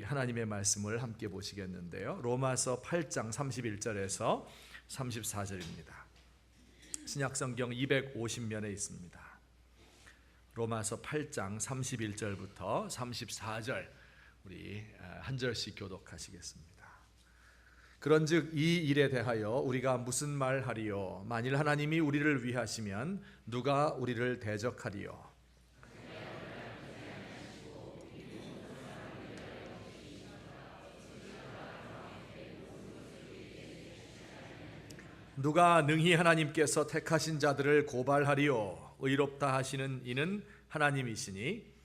하나님의 말씀을 함께 보시겠는데요. 로마서 8장 31절에서 34절입니다. 신약성경 250면에 있습니다. 로마서 8장 31절부터 34절 우리 한 절씩 교독하시겠습니다. 그런즉 이 일에 대하여 우리가 무슨 말하리요? 만일 하나님이 우리를 위하시면 누가 우리를 대적하리요? 누가 능히 하나님께서 택하신 자들을 고발하리요? 의롭다 하시는 이는 하나님이시니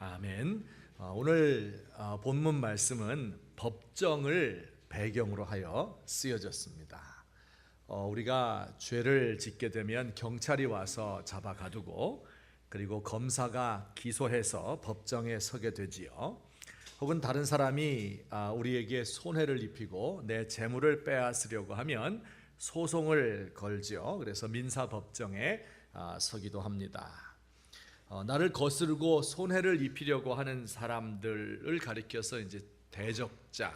아멘. 오늘 본문 말씀은 법정을 배경으로 하여 쓰여졌습니다. 우리가 죄를 짓게 되면 경찰이 와서 잡아가두고 그리고 검사가 기소해서 법정에 서게 되지요. 혹은 다른 사람이 우리에게 손해를 입히고 내 재물을 빼앗으려고 하면 소송을 걸지요. 그래서 민사법정에 서기도 합니다. 나를 거스르고 손해를 입히려고 하는 사람들을 가리켜서 이제 대적자,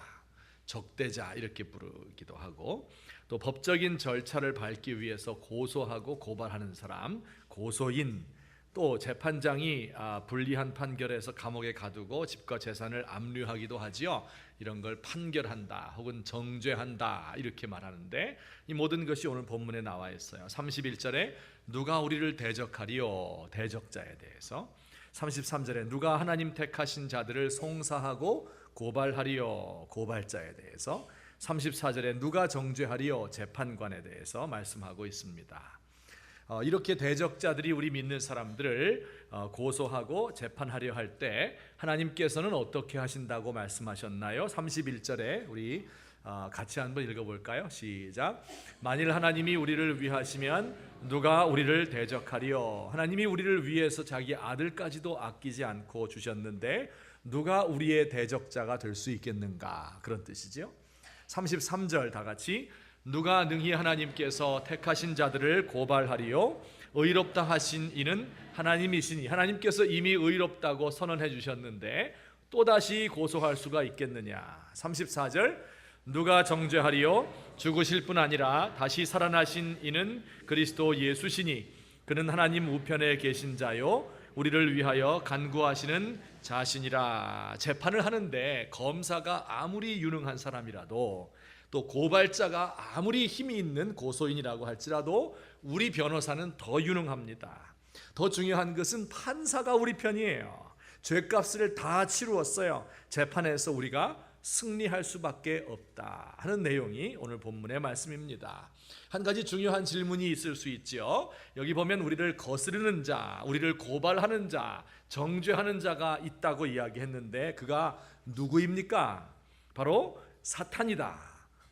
적대자 이렇게 부르기도 하고, 또 법적인 절차를 밟기 위해서 고소하고 고발하는 사람, 고소인, 또 재판장이 불리한 판결에서 감옥에 가두고 집과 재산을 압류하기도 하지요. 이런 걸 판결한다 혹은 정죄한다 이렇게 말하는데, 이 모든 것이 오늘 본문에 나와 있어요. 31절에 누가 우리를 대적하리요? 대적자에 대해서. 33절에 누가 하나님 택하신 자들을 송사하고 고발하리요? 고발자에 대해서. 34절에 누가 정죄하리요? 재판관에 대해서 말씀하고 있습니다. 이렇게 대적자들이 우리 믿는 사람들을 고소하고 재판하려 할 때 하나님께서는 어떻게 하신다고 말씀하셨나요? 31절에 우리 같이 한번 읽어볼까요? 시작. 만일 하나님이 우리를 위하시면 누가 우리를 대적하리요? 하나님이 우리를 위해서 자기 아들까지도 아끼지 않고 주셨는데 누가 우리의 대적자가 될 수 있겠는가? 그런 뜻이죠. 33절 다 같이 누가 능히 하나님께서 택하신 자들을 고발하리요? 의롭다 하신 이는 하나님이시니 하나님께서 이미 의롭다고 선언해 주셨는데 또다시 고소할 수가 있겠느냐? 34절 누가 정죄하리요? 죽으실 뿐 아니라 다시 살아나신 이는 그리스도 예수시니 그는 하나님 우편에 계신 자요 우리를 위하여 간구하시는 자신이라. 재판을 하는데 검사가 아무리 유능한 사람이라도 또 고발자가 아무리 힘이 있는 고소인이라고 할지라도 우리 변호사는 더 유능합니다. 더 중요한 것은 판사가 우리 편이에요. 죄값을 다 치루었어요. 재판에서 우리가 승리할 수밖에 없다 하는 내용이 오늘 본문의 말씀입니다. 한 가지 중요한 질문이 있을 수 있죠. 여기 보면 우리를 거스르는 자, 우리를 고발하는 자, 정죄하는 자가 있다고 이야기했는데 그가 누구입니까? 바로 사탄이다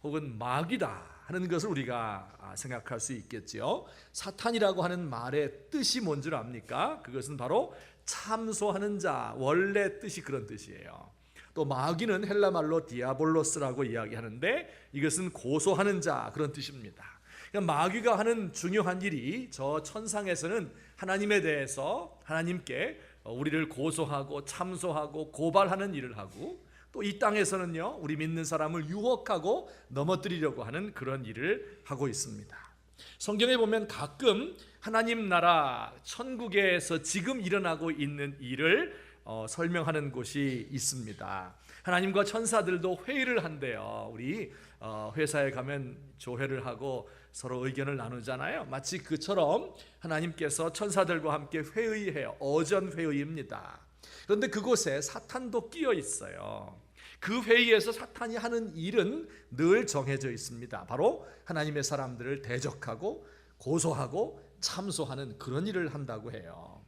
혹은 마귀다 하는 것을 우리가 생각할 수 있겠죠. 사탄이라고 하는 말의 뜻이 뭔 줄 압니까? 그것은 바로 참소하는 자, 원래 뜻이 그런 뜻이에요. 또 마귀는 헬라말로 디아볼로스라고 이야기하는데 이것은 고소하는 자 그런 뜻입니다. 그러니까 마귀가 하는 중요한 일이 저 천상에서는 하나님에 대해서 하나님께 우리를 고소하고 참소하고 고발하는 일을 하고 또 이 땅에서는요 우리 믿는 사람을 유혹하고 넘어뜨리려고 하는 그런 일을 하고 있습니다. 성경에 보면 가끔 하나님 나라 천국에서 지금 일어나고 있는 일을 설명하는 곳이 있습니다. 하나님과 천사들도 회의를 한대요. 우리 회사에 가면 조회를 하고 서로 의견을 나누잖아요. 마치 그처럼 하나님께서 천사들과 함께 회의해요. 어전 회의입니다. 그런데 그곳에 사탄도 끼어 있어요. 그 회의에서 사탄이 하는 일은 늘 정해져 있습니다. 바로 하나님의 사람들을 대적하고 고소하고 참소하는 그런 일을 한다고 해요.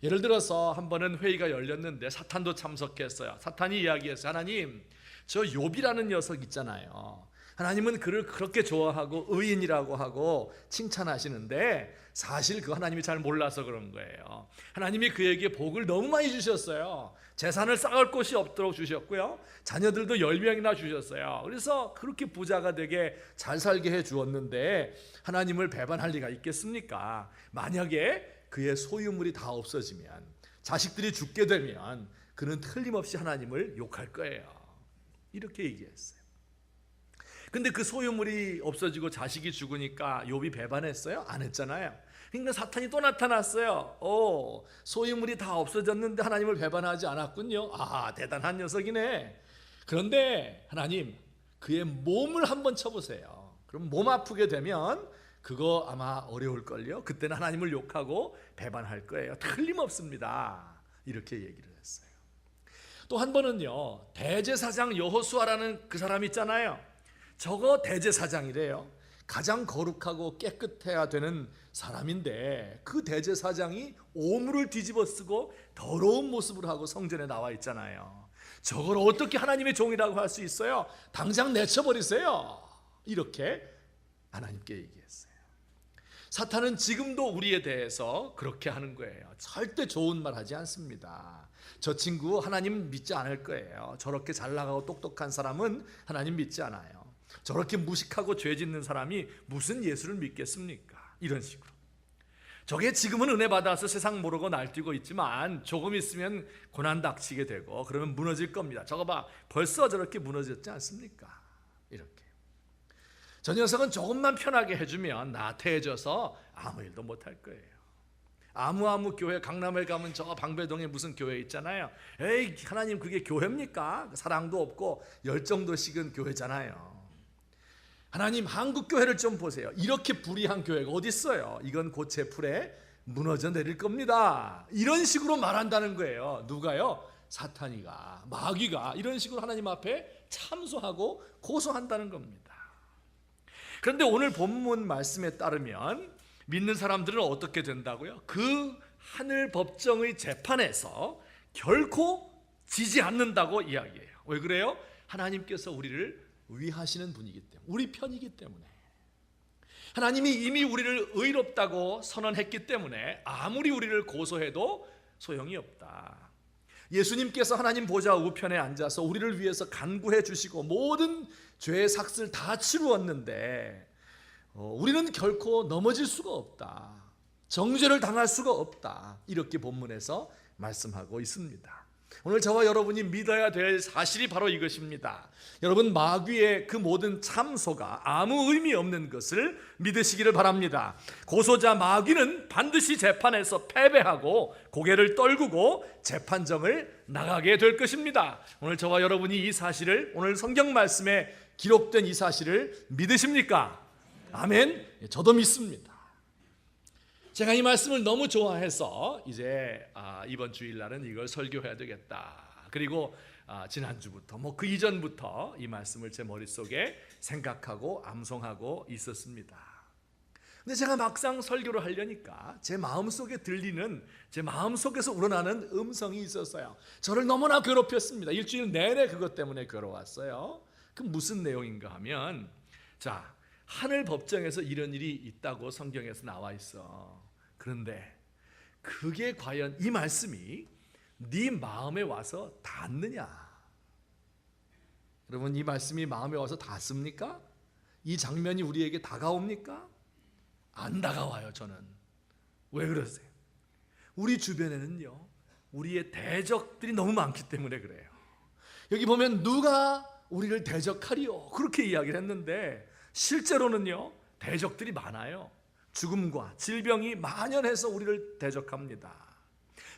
예를 들어서 한 번은 회의가 열렸는데 사탄도 참석했어요. 사탄이 이야기했어요. 하나님, 저 욥이라는 녀석 있잖아요. 하나님은 그를 그렇게 좋아하고 의인이라고 하고 칭찬하시는데 사실 그 하나님이 잘 몰라서 그런 거예요. 하나님이 그에게 복을 너무 많이 주셨어요. 재산을 쌓을 곳이 없도록 주셨고요. 자녀들도 10명이나 주셨어요. 그래서 그렇게 부자가 되게 잘 살게 해 주었는데 하나님을 배반할 리가 있겠습니까? 만약에 그의 소유물이 다 없어지면, 자식들이 죽게 되면 그는 틀림없이 하나님을 욕할 거예요. 이렇게 얘기했어요. 근데 그 소유물이 없어지고 자식이 죽으니까 욥이 배반했어요? 안 했잖아요. 그러니까 사탄이 또 나타났어요. 소유물이 다 없어졌는데 하나님을 배반하지 않았군요. 대단한 녀석이네. 그런데 하나님, 그의 몸을 한번 쳐보세요. 그럼 몸 아프게 되면 그거 아마 어려울걸요. 그때는 하나님을 욕하고 배반할 거예요. 틀림없습니다. 이렇게 얘기를 했어요. 또 한 번은요, 대제사장 여호수아라는 그 사람 있잖아요. 저거 대제사장이래요. 가장 거룩하고 깨끗해야 되는 사람인데 그 대제사장이 오물을 뒤집어 쓰고 더러운 모습을 하고 성전에 나와 있잖아요. 저걸 어떻게 하나님의 종이라고 할 수 있어요? 당장 내쳐버리세요. 이렇게 하나님께 얘기했어요. 사탄은 지금도 우리에 대해서 그렇게 하는 거예요. 절대 좋은 말 하지 않습니다. 저 친구 하나님 믿지 않을 거예요. 저렇게 잘 나가고 똑똑한 사람은 하나님 믿지 않아요. 저렇게 무식하고 죄 짓는 사람이 무슨 예수를 믿겠습니까? 이런 식으로. 저게 지금은 은혜 받아서 세상 모르고 날뛰고 있지만 조금 있으면 고난 닥치게 되고 그러면 무너질 겁니다. 저거 봐, 벌써 저렇게 무너졌지 않습니까? 이렇게. 저 녀석은 조금만 편하게 해주면 나태해져서 아무 일도 못할 거예요. 아무 교회, 강남에 가면 저 방배동에 무슨 교회 있잖아요. 에이, 하나님 그게 교회입니까? 사랑도 없고 열정도 식은 교회잖아요. 하나님 한국 교회를 좀 보세요. 이렇게 불의한 교회가 어디 있어요? 이건 곧 제 풀에 무너져 내릴 겁니다. 이런 식으로 말한다는 거예요. 누가요? 사탄이가, 마귀가 이런 식으로 하나님 앞에 참소하고 고소한다는 겁니다. 그런데 오늘 본문 말씀에 따르면 믿는 사람들은 어떻게 된다고요? 그 하늘 법정의 재판에서 결코 지지 않는다고 이야기해요. 왜 그래요? 하나님께서 우리를 위하시는 분이기 때문에, 우리 편이기 때문에, 하나님이 이미 우리를 의롭다고 선언했기 때문에 아무리 우리를 고소해도 소용이 없다. 예수님께서 하나님 보좌 우편에 앉아서 우리를 위해서 간구해 주시고 모든 죄의 삭을 다 치루었는데 우리는 결코 넘어질 수가 없다. 정죄를 당할 수가 없다. 이렇게 본문에서 말씀하고 있습니다. 오늘 저와 여러분이 믿어야 될 사실이 바로 이것입니다. 여러분, 마귀의 그 모든 참소가 아무 의미 없는 것을 믿으시기를 바랍니다. 고소자 마귀는 반드시 재판에서 패배하고 고개를 떨구고 재판정을 나가게 될 것입니다. 오늘 저와 여러분이 이 사실을, 오늘 성경 말씀에 기록된 이 사실을 믿으십니까? 아멘. 저도 믿습니다. 제가 이 말씀을 너무 좋아해서 이제 이번 주일날은 이걸 설교해야 되겠다. 그리고 지난주부터 그 이전부터 이 말씀을 제 머릿속에 생각하고 암송하고 있었습니다. 근데 제가 막상 설교를 하려니까 제 마음속에 들리는, 제 마음속에서 우러나는 음성이 있었어요. 저를 너무나 괴롭혔습니다. 일주일 내내 그것 때문에 괴로웠어요. 그 무슨 내용인가 하면, 자, 하늘 법정에서 이런 일이 있다고 성경에서 나와 있어. 그런데 그게 과연 이 말씀이 네 마음에 와서 닿느냐? 여러분, 이 말씀이 마음에 와서 닿습니까? 이 장면이 우리에게 다가옵니까? 안 다가와요. 저는. 왜 그러세요? 우리 주변에는요, 우리의 대적들이 너무 많기 때문에 그래요. 여기 보면 누가 우리를 대적하리요, 그렇게 이야기를 했는데 실제로는요, 대적들이 많아요. 죽음과 질병이 만연해서 우리를 대적합니다.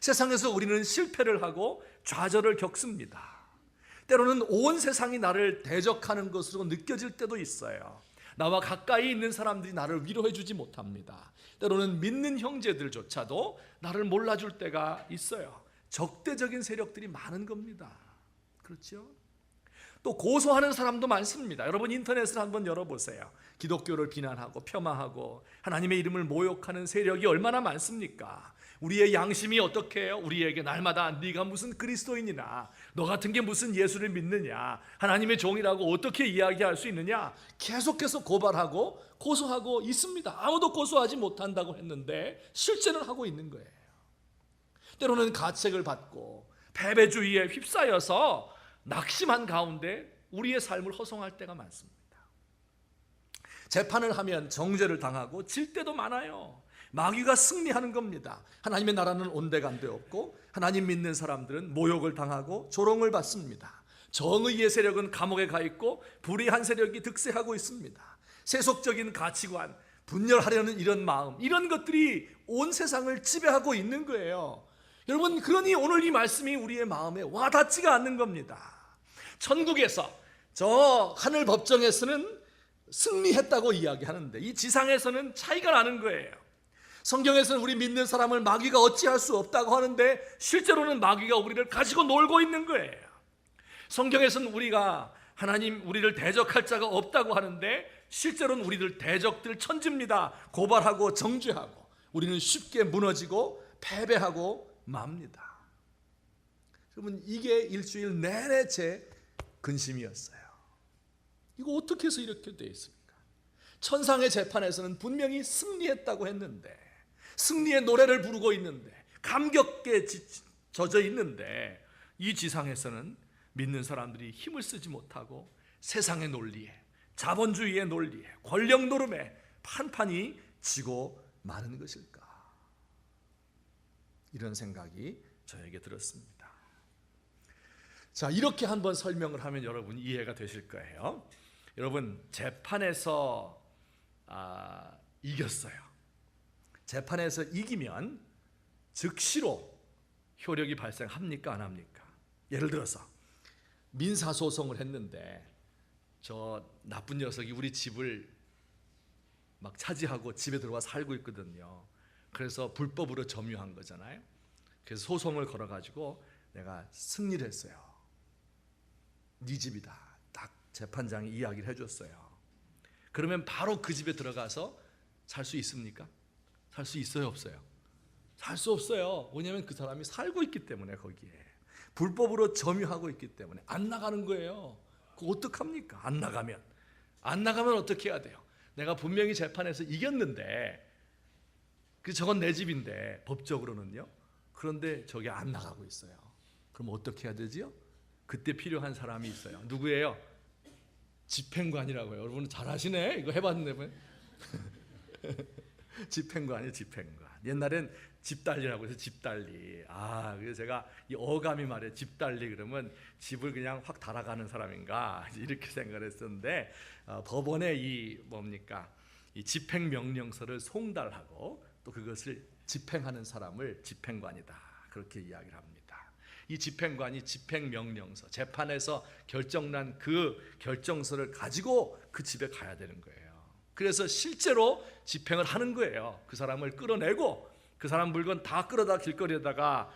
세상에서 우리는 실패를 하고 좌절을 겪습니다. 때로는 온 세상이 나를 대적하는 것으로 느껴질 때도 있어요. 나와 가까이 있는 사람들이 나를 위로해 주지 못합니다. 때로는 믿는 형제들조차도 나를 몰라줄 때가 있어요. 적대적인 세력들이 많은 겁니다. 그렇죠? 또 고소하는 사람도 많습니다. 여러분, 인터넷을 한번 열어보세요. 기독교를 비난하고 폄하하고 하나님의 이름을 모욕하는 세력이 얼마나 많습니까? 우리의 양심이 어떻게 해요? 우리에게 날마다 네가 무슨 그리스도인이나 너 같은 게 무슨 예수를 믿느냐, 하나님의 종이라고 어떻게 이야기할 수 있느냐, 계속해서 고발하고 고소하고 있습니다. 아무도 고소하지 못한다고 했는데 실제는 하고 있는 거예요. 때로는 가책을 받고 패배주의에 휩싸여서 낙심한 가운데 우리의 삶을 허송할 때가 많습니다. 재판을 하면 정죄를 당하고 질 때도 많아요. 마귀가 승리하는 겁니다. 하나님의 나라는 온데간데 없고 하나님 믿는 사람들은 모욕을 당하고 조롱을 받습니다. 정의의 세력은 감옥에 가 있고 불의한 세력이 득세하고 있습니다. 세속적인 가치관, 분열하려는 이런 마음, 이런 것들이 온 세상을 지배하고 있는 거예요. 여러분, 그러니 오늘 이 말씀이 우리의 마음에 와닿지가 않는 겁니다. 천국에서 저 하늘 법정에서는 승리했다고 이야기하는데 이 지상에서는 차이가 나는 거예요. 성경에서는 우리 믿는 사람을 마귀가 어찌할 수 없다고 하는데 실제로는 마귀가 우리를 가지고 놀고 있는 거예요. 성경에서는 우리가 하나님 우리를 대적할 자가 없다고 하는데 실제로는 우리들 대적들 천지입니다. 고발하고 정죄하고 우리는 쉽게 무너지고 패배하고 맙니다. 여러분, 이게 일주일 내내 제 근심이었어요. 이거 어떻게 해서 이렇게 돼 있습니까? 천상의 재판에서는 분명히 승리했다고 했는데, 승리의 노래를 부르고 있는데, 감격에 젖어 있는데, 이 지상에서는 믿는 사람들이 힘을 쓰지 못하고 세상의 논리에, 자본주의의 논리에, 권력 노름에 판판이 지고 마는 것일까? 이런 생각이 저에게 들었습니다. 자, 이렇게 한번 설명을 하면 여러분 이해가 되실 거예요. 여러분, 재판에서 이겼어요. 재판에서 이기면 즉시로 효력이 발생합니까, 안 합니까? 예를 들어서 민사소송을 했는데 저 나쁜 녀석이 우리 집을 막 차지하고 집에 들어와 살고 있거든요. 그래서 불법으로 점유한 거잖아요. 그래서 소송을 걸어가지고 내가 승리를 했어요. 네 집이다. 딱 재판장이 이야기를 해줬어요. 그러면 바로 그 집에 들어가서 살 수 있습니까? 살 수 있어요, 없어요? 살 수 없어요. 왜냐하면 그 사람이 살고 있기 때문에, 거기에 불법으로 점유하고 있기 때문에 안 나가는 거예요. 그거 어떡합니까? 안 나가면 어떻게 해야 돼요? 내가 분명히 재판에서 이겼는데, 저건 내 집인데 법적으로는요. 그런데 저게 안 나가고 있어요. 그럼 어떻게 해야 되지요? 그때 필요한 사람이 있어요. 누구예요? 집행관이라고요. 여러분 잘 아시네. 이거 해봤는데. 집행관이에요. 집행관. 옛날엔 집달리라고 해서 집달리. 그래서 제가 이 어감이 말이에요. 집달리 그러면 집을 그냥 확 달아가는 사람인가 이렇게 생각을 했었는데, 법원에 이 집행명령서를 송달하고 또 그것을 집행하는 사람을 집행관이다, 그렇게 이야기를 합니다. 이 집행관이 집행명령서, 재판에서 결정난 그 결정서를 가지고 그 집에 가야 되는 거예요. 그래서 실제로 집행을 하는 거예요. 그 사람을 끌어내고 그 사람 물건 다 끌어다 길거리에다가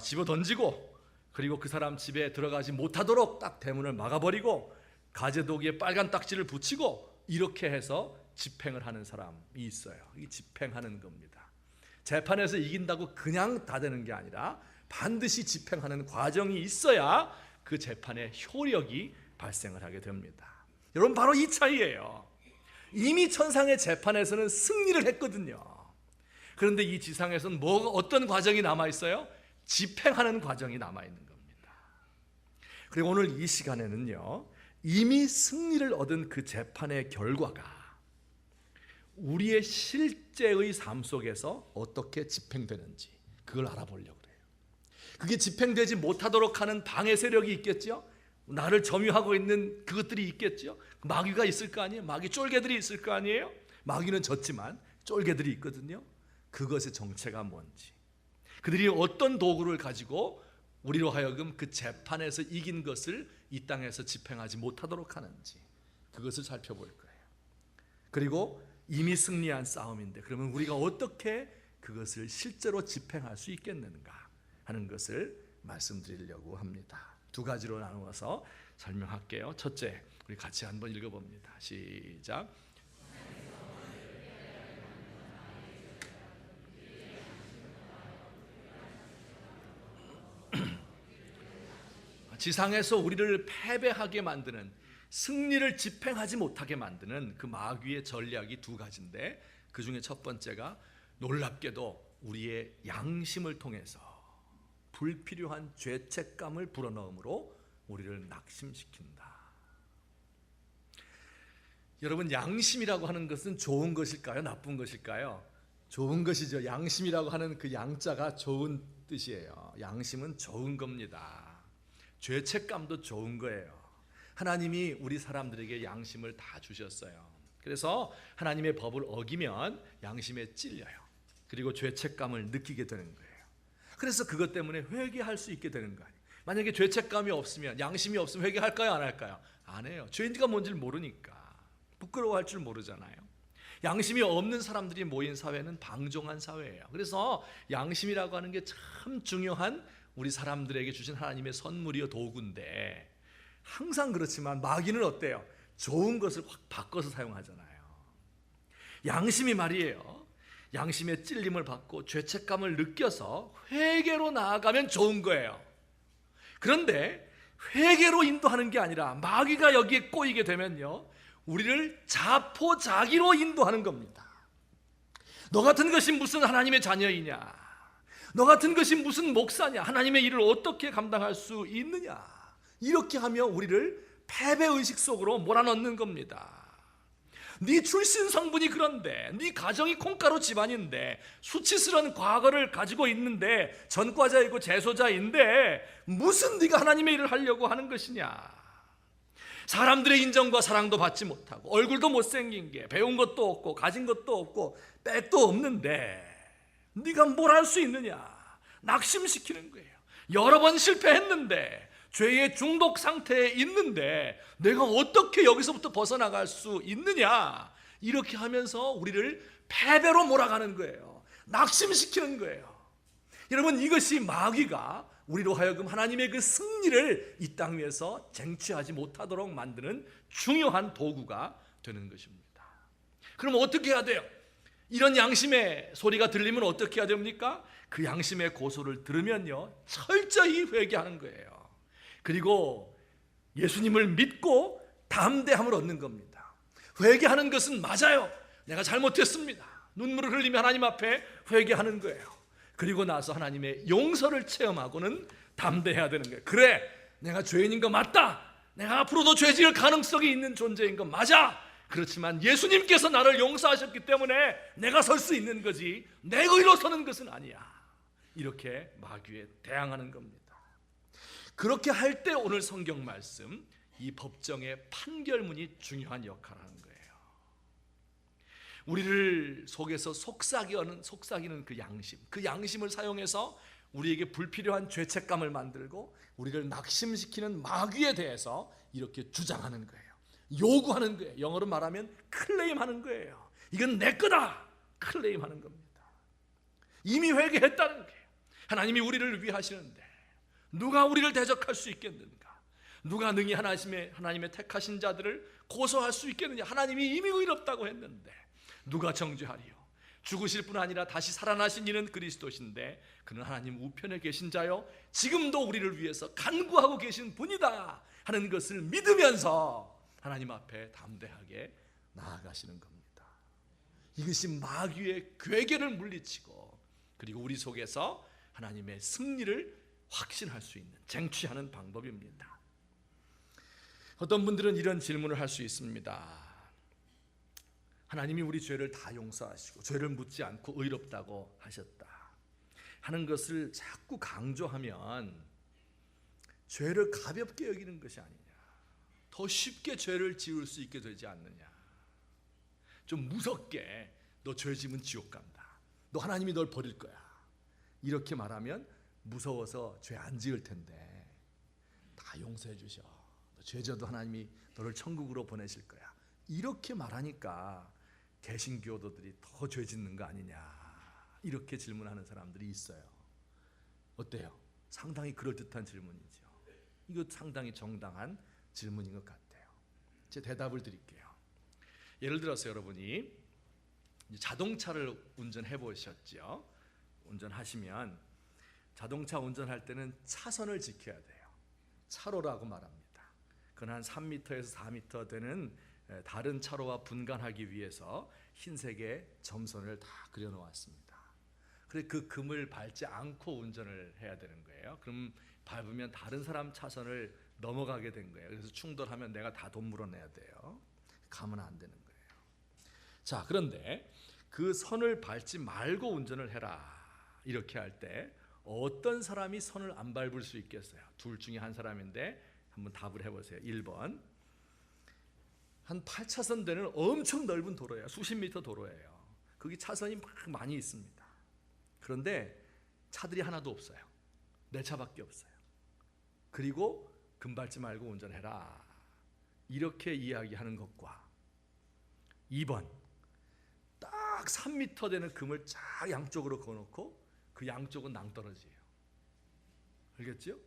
집어 던지고, 그리고 그 사람 집에 들어가지 못하도록 딱 대문을 막아버리고 가재도기에 빨간 딱지를 붙이고, 이렇게 해서 집행을 하는 사람이 있어요. 이게 집행하는 겁니다. 재판에서 이긴다고 그냥 다 되는 게 아니라 반드시 집행하는 과정이 있어야 그 재판의 효력이 발생을 하게 됩니다. 여러분, 바로 이 차이예요. 이미 천상의 재판에서는 승리를 했거든요. 그런데 이 지상에서는 어떤 과정이 남아있어요? 집행하는 과정이 남아있는 겁니다. 그리고 오늘 이 시간에는요, 이미 승리를 얻은 그 재판의 결과가 우리의 실제의 삶 속에서 어떻게 집행되는지 그걸 알아보려고 그래요. 그게 집행되지 못하도록 하는 방해 세력이 있겠죠. 나를 점유하고 있는 그것들이 있겠죠. 마귀가 있을 거 아니에요. 마귀 쫄개들이 있을 거 아니에요. 마귀는 졌지만 쫄개들이 있거든요. 그것의 정체가 뭔지, 그들이 어떤 도구를 가지고 우리로 하여금 그 재판에서 이긴 것을 이 땅에서 집행하지 못하도록 하는지, 그것을 살펴볼 거예요. 그리고 이미 승리한 싸움인데, 그러면 우리가 어떻게 그것을 실제로 집행할 수 있겠는가 하는 것을 말씀드리려고 합니다. 두 가지로 나누어서 설명할게요. 첫째, 우리 같이 한번 읽어봅니다. 시작. 지상에서 우리를 패배하게 만드는, 승리를 집행하지 못하게 만드는 그 마귀의 전략이 두 가지인데, 그 중에 첫 번째가 놀랍게도 우리의 양심을 통해서 불필요한 죄책감을 불어넣음으로 우리를 낙심시킨다. 여러분, 양심이라고 하는 것은 좋은 것일까요? 나쁜 것일까요? 좋은 것이죠. 양심이라고 하는 그 양자가 좋은 뜻이에요. 양심은 좋은 겁니다. 죄책감도 좋은 거예요. 하나님이 우리 사람들에게 양심을 다 주셨어요. 그래서 하나님의 법을 어기면 양심에 찔려요. 그리고 죄책감을 느끼게 되는 거예요. 그래서 그것 때문에 회개할 수 있게 되는 거 아니에요. 만약에 죄책감이 없으면, 양심이 없으면 회개할까요? 안 할까요? 안 해요. 죄인지가 뭔지를 모르니까. 부끄러워할 줄 모르잖아요. 양심이 없는 사람들이 모인 사회는 방종한 사회예요. 그래서 양심이라고 하는 게 참 중요한 우리 사람들에게 주신 하나님의 선물이요 도구인데, 항상 그렇지만 마귀는 어때요? 좋은 것을 확 바꿔서 사용하잖아요. 양심이 말이에요, 양심의 찔림을 받고 죄책감을 느껴서 회개로 나아가면 좋은 거예요. 그런데 회개로 인도하는 게 아니라 마귀가 여기에 꼬이게 되면요, 우리를 자포자기로 인도하는 겁니다. 너 같은 것이 무슨 하나님의 자녀이냐, 너 같은 것이 무슨 목사냐, 하나님의 일을 어떻게 감당할 수 있느냐, 이렇게 하며 우리를 패배의식 속으로 몰아넣는 겁니다. 네 출신 성분이 그런데, 네 가정이 콩가루 집안인데, 수치스러운 과거를 가지고 있는데, 전과자이고 재소자인데 무슨 네가 하나님의 일을 하려고 하는 것이냐. 사람들의 인정과 사랑도 받지 못하고, 얼굴도 못생긴 게, 배운 것도 없고 가진 것도 없고 백도 없는데 네가 뭘 할 수 있느냐. 낙심시키는 거예요. 여러 번 실패했는데, 죄의 중독 상태에 있는데 내가 어떻게 여기서부터 벗어나갈 수 있느냐, 이렇게 하면서 우리를 패배로 몰아가는 거예요. 낙심시키는 거예요. 여러분, 이것이 마귀가 우리로 하여금 하나님의 그 승리를 이 땅 위에서 쟁취하지 못하도록 만드는 중요한 도구가 되는 것입니다. 그럼 어떻게 해야 돼요? 이런 양심의 소리가 들리면 어떻게 해야 됩니까? 그 양심의 고소를 들으면요, 철저히 회개하는 거예요. 그리고 예수님을 믿고 담대함을 얻는 겁니다. 회개하는 것은 맞아요. 내가 잘못했습니다. 눈물을 흘리며 하나님 앞에 회개하는 거예요. 그리고 나서 하나님의 용서를 체험하고는 담대해야 되는 거예요. 그래, 내가 죄인인 거 맞다. 내가 앞으로도 죄 지을 가능성이 있는 존재인 거 맞아. 그렇지만 예수님께서 나를 용서하셨기 때문에 내가 설 수 있는 거지 내 의로 서는 것은 아니야. 이렇게 마귀에 대항하는 겁니다. 그렇게 할 때 오늘 성경 말씀, 이 법정의 판결문이 중요한 역할을 하는 거예요. 우리를 속에서 속삭이는 그 양심을 사용해서 우리에게 불필요한 죄책감을 만들고 우리를 낙심시키는 마귀에 대해서 이렇게 주장하는 거예요. 요구하는 거예요. 영어로 말하면 클레임하는 거예요. 이건 내 거다. 클레임하는 겁니다. 이미 회개했다는 거예요. 하나님이 우리를 위하시는데 누가 우리를 대적할 수 있겠는가? 누가 능히 하나님의 택하신 자들을 고소할 수 있겠느냐? 하나님이 이미 의롭다고 했는데 누가 정죄하리요? 죽으실 뿐 아니라 다시 살아나신 이는 그리스도신데 그는 하나님 우편에 계신 자요 지금도 우리를 위해서 간구하고 계신 분이다 하는 것을 믿으면서 하나님 앞에 담대하게 나아가시는 겁니다. 이것이 마귀의 괴계를 물리치고 그리고 우리 속에서 하나님의 승리를 확신할 수 있는, 쟁취하는 방법입니다. 어떤 분들은 이런 질문을 할 수 있습니다. 하나님이 우리 죄를 다 용서하시고 죄를 묻지 않고 의롭다고 하셨다 하는 것을 자꾸 강조하면 죄를 가볍게 여기는 것이 아니냐, 더 쉽게 죄를 지을 수 있게 되지 않느냐, 좀 무섭게 너 죄 지으면 지옥 간다, 너 하나님이 널 버릴 거야, 이렇게 말하면 무서워서 죄 안 지을 텐데 다 용서해 주셔, 너 죄 져도 하나님이 너를 천국으로 보내실 거야, 이렇게 말하니까 개신교도들이 더 죄 짓는 거 아니냐, 이렇게 질문하는 사람들이 있어요. 어때요? 상당히 그럴듯한 질문이죠. 이거 상당히 정당한 질문인 것 같아요. 제 대답을 드릴게요. 예를 들어서 여러분이 자동차를 운전해 보셨죠? 운전하시면 자동차 운전할 때는 차선을 지켜야 돼요. 차로라고 말합니다. 그건 한 3m에서 4m 되는 다른 차로와 분간하기 위해서 흰색의 점선을 다 그려놓았습니다. 그래서 그 금을 밟지 않고 운전을 해야 되는 거예요. 그럼 밟으면 다른 사람 차선을 넘어가게 된 거예요. 그래서 충돌하면 내가 다 돈 물어내야 돼요. 가면 안 되는 거예요. 자, 그런데 그 선을 밟지 말고 운전을 해라 이렇게 할 때 어떤 사람이 선을 안 밟을 수 있겠어요? 둘 중에 한 사람인데 한번 답을 해보세요. 1번, 한 8차선 되는 엄청 넓은 도로예요. 수십 미터 도로예요. 거기 차선이 막 많이 있습니다. 그런데 차들이 하나도 없어요. 내 차밖에 없어요. 그리고 금 밟지 말고 운전해라 이렇게 이야기하는 것과 2번, 딱 3m 되는 금을 쫙 양쪽으로 그어놓고 그 양쪽은 낭떠러지예요. 알겠죠?